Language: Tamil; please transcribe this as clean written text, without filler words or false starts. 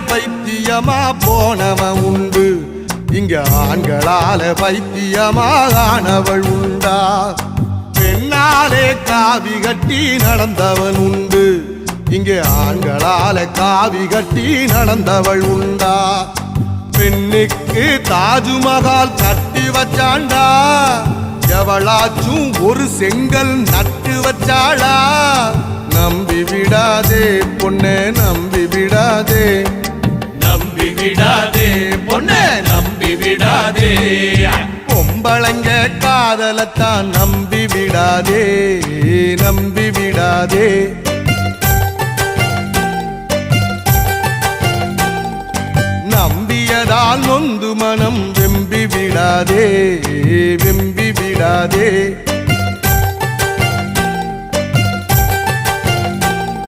பைத்தியமா போனவன் உண்டு, இங்க ஆண்களால பைத்தியமானவள் உண்டா? பெண்ணாலே காவி கட்டி நடந்தவன் உண்டு, இங்கே ஆண்களால காவி கட்டி நடந்தவள் உண்டா? பெண்ணுக்கு தாஜ்மஹால் கட்டி வச்சாண்டா, எவளாச்சும் ஒரு செங்கல் நட்டு வச்சாளா? நம்பி விடாதே பொண்ணே, நம்பி விடாதே, நம்பி விடாதே பொண்ணே, நம்பி விடாதே. பொம்பளைங்க காதலத்தான் நம்பி விடாதே, நம்பி விடாதே. நம்பியதால் நொந்து மனம் வெம்பி விடாதே, வெம்பி விடாதே.